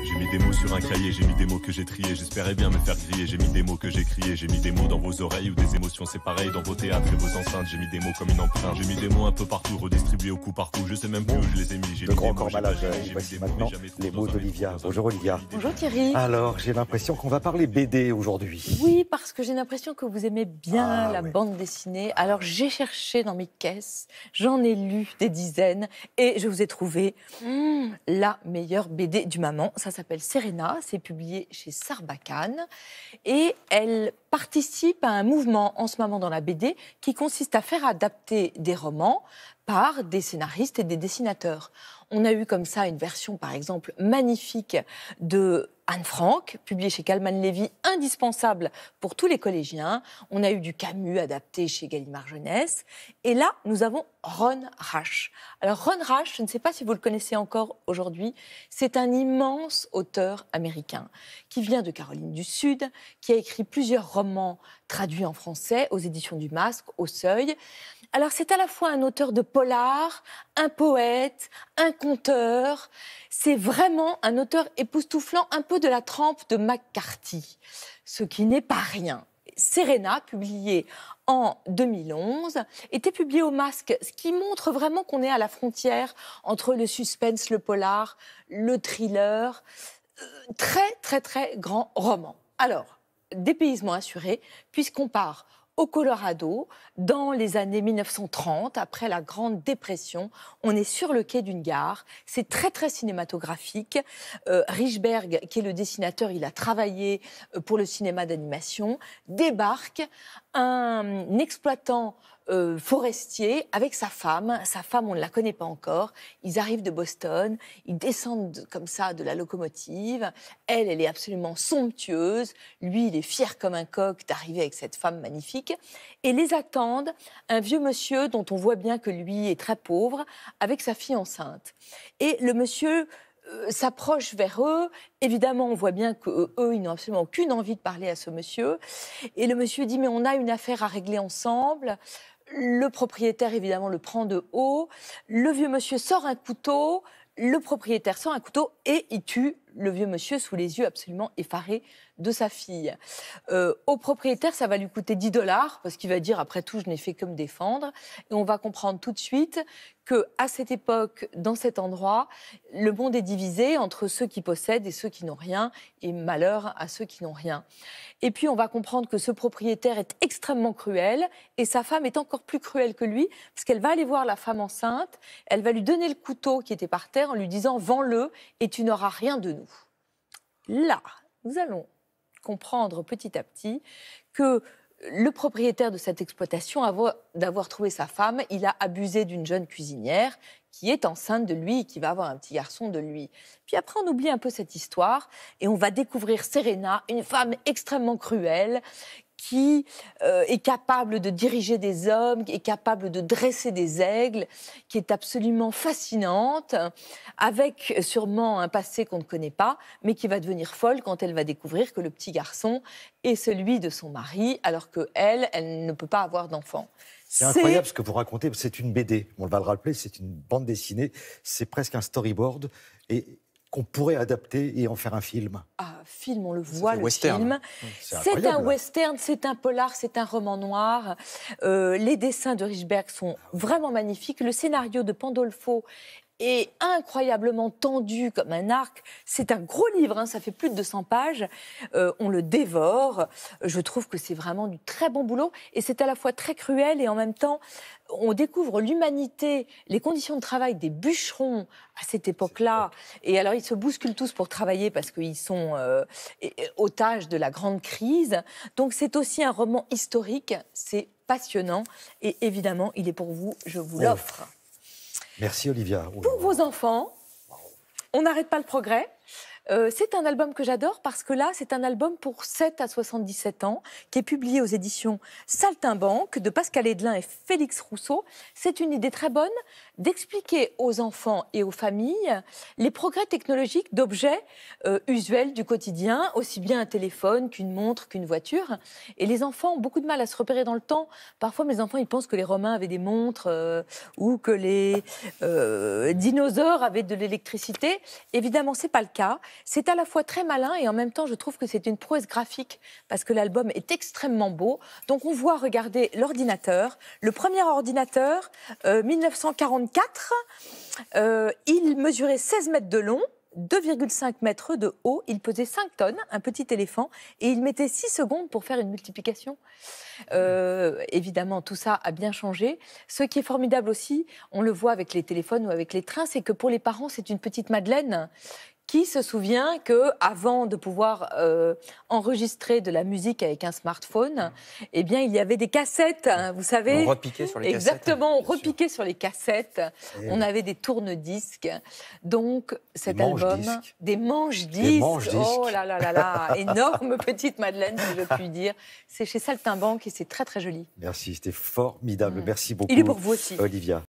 J'ai mis des mots sur un cahier, j'ai mis des mots que j'ai triés. J'espérais bien me faire griller, j'ai mis des mots que j'ai criés. J'ai mis des mots dans vos oreilles ou des émotions, c'est pareil dans vos théâtres et vos enceintes. J'ai mis des mots comme une empreinte, j'ai mis des mots un peu partout, redistribués au coup par coup. Je sais même plus où je les ai mis. J'ai Le mis grand des mots, corps j'ai malade, pas gêné, j'ai mis voici des mots, maintenant mais jamais trop les mots dans un d'Olivia. micro, Bonjour Olivia. Bonjour Thierry. Alors, j'ai l'impression qu'on va parler BD aujourd'hui. Oui, parce que j'ai l'impression que vous aimez bien Ah, la ouais. bande dessinée. Alors j'ai cherché dans mes caisses, j'en ai lu des dizaines et je vous ai trouvé la meilleure BD du moment. Ça s'appelle Serena, c'est publié chez Sarbacane et elle participe à un mouvement en ce moment dans la BD qui consiste à faire adapter des romans par des scénaristes et des dessinateurs. On a eu comme ça une version, par exemple, magnifique de Anne Frank, publiée chez Calman Levy, indispensable pour tous les collégiens. On a eu du Camus adapté chez Gallimard Jeunesse. Et là, nous avons Ron Rash. Alors Ron Rash, je ne sais pas si vous le connaissez encore aujourd'hui, c'est un immense auteur américain qui vient de Caroline du Sud, qui a écrit plusieurs romans traduits en français aux éditions du Masque, au Seuil. Alors c'est à la fois un auteur de polar, un poète, un conteur. C'est vraiment un auteur époustouflant, un peu de la trempe de McCarthy, ce qui n'est pas rien. Serena, publié en 2011, était publié au Masque, ce qui montre vraiment qu'on est à la frontière entre le suspense, le polar, le thriller. Très, très, très grand roman. Alors, dépaysement assuré, puisqu'on part au Colorado, dans les années 1930, après la Grande Dépression. On est sur le quai d'une gare. C'est très, très cinématographique. Richberg, qui est le dessinateur, il a travaillé pour le cinéma d'animation, débarque un exploitant forestier avec sa femme. Sa femme, on ne la connaît pas encore. Ils arrivent de Boston, ils descendent comme ça de la locomotive. Elle est absolument somptueuse. Lui, il est fier comme un coq d'arriver avec cette femme magnifique. Et les attendent un vieux monsieur dont on voit bien que lui est très pauvre, avec sa fille enceinte. Et le monsieur s'approche vers eux. Évidemment, on voit bien qu'eux, ils n'ont absolument aucune envie de parler à ce monsieur. Et le monsieur dit, mais on a une affaire à régler ensemble. Le propriétaire, évidemment, le prend de haut. Le vieux monsieur sort un couteau. Le propriétaire sort un couteau et il tue le vieux monsieur sous les yeux absolument effarés de sa fille. Au propriétaire, ça va lui coûter 10 $, parce qu'il va dire, après tout, je n'ai fait que me défendre. Et on va comprendre tout de suite qu'à cette époque, dans cet endroit, le monde est divisé entre ceux qui possèdent et ceux qui n'ont rien, et malheur à ceux qui n'ont rien. Et puis, on va comprendre que ce propriétaire est extrêmement cruel, et sa femme est encore plus cruelle que lui, parce qu'elle va aller voir la femme enceinte, elle va lui donner le couteau qui était par terre en lui disant « Vends-le et tu n'auras rien de nous ». Là, nous allons comprendre petit à petit que le propriétaire de cette exploitation, d'avoir trouvé sa femme, il a abusé d'une jeune cuisinière qui est enceinte de lui et qui va avoir un petit garçon de lui. Puis après, on oublie un peu cette histoire et on va découvrir Serena, une femme extrêmement cruelle, qui est capable de diriger des hommes, qui est capable de dresser des aigles, qui est absolument fascinante, avec sûrement un passé qu'on ne connaît pas, mais qui va devenir folle quand elle va découvrir que le petit garçon est celui de son mari, alors qu'elle, elle ne peut pas avoir d'enfant. C'est incroyable ce que vous racontez, c'est une BD, on va le rappeler, c'est une bande dessinée, c'est presque un storyboard, et qu'on pourrait adapter et en faire un film. Ah, film, on le voit, le western. film. C'est un western, c'est un polar, c'est un roman noir. Les dessins de Richberg sont vraiment magnifiques. Le scénario de Pandolfo est incroyablement tendu comme un arc. C'est un gros livre, hein, ça fait plus de 200 pages. On le dévore. Je trouve que c'est vraiment du très bon boulot. Et c'est à la fois très cruel et en même temps, on découvre l'humanité, les conditions de travail des bûcherons à cette époque-là. Et alors, ils se bousculent tous pour travailler parce qu'ils sont otages de la grande crise. Donc, c'est aussi un roman historique. C'est passionnant. Et évidemment, il est pour vous. Je vous l'offre. Merci Olivia. Pour vos enfants, on n'arrête pas le progrès. C'est un album que j'adore parce que là, c'est un album pour 7 à 77 ans qui est publié aux éditions Saltimbanque de Pascal Hédelin et Félix Rousseau. C'est une idée très bonne d'expliquer aux enfants et aux familles les progrès technologiques d'objets usuels du quotidien, aussi bien un téléphone qu'une montre, qu'une voiture. Et les enfants ont beaucoup de mal à se repérer dans le temps. Parfois, mes enfants, ils pensent que les Romains avaient des montres ou que les dinosaures avaient de l'électricité. Évidemment, ce n'est pas le cas. C'est à la fois très malin et en même temps, je trouve que c'est une prouesse graphique parce que l'album est extrêmement beau. Donc on voit, regardez, l'ordinateur. Le premier ordinateur, 1944, il mesurait 16 mètres de long, 2,5 mètres de haut, il pesait 5 tonnes, un petit éléphant, et il mettait 6 secondes pour faire une multiplication. Évidemment, tout ça a bien changé. Ce qui est formidable aussi, on le voit avec les téléphones ou avec les trains, c'est que pour les parents, c'est une petite Madeleine qui se souvient qu'avant de pouvoir enregistrer de la musique avec un smartphone, eh bien, il y avait des cassettes, hein, vous savez. On repiquait sur les cassettes. Exactement, on repiquait sur les cassettes. On avait des tourne-disques. Donc, cet album, des manches-disques. Oh là là là là, énorme petite Madeleine, si je puis dire. C'est chez Saltimbanque et c'est très très joli. Merci, c'était formidable. Merci beaucoup. Il est pour vous aussi. Olivia.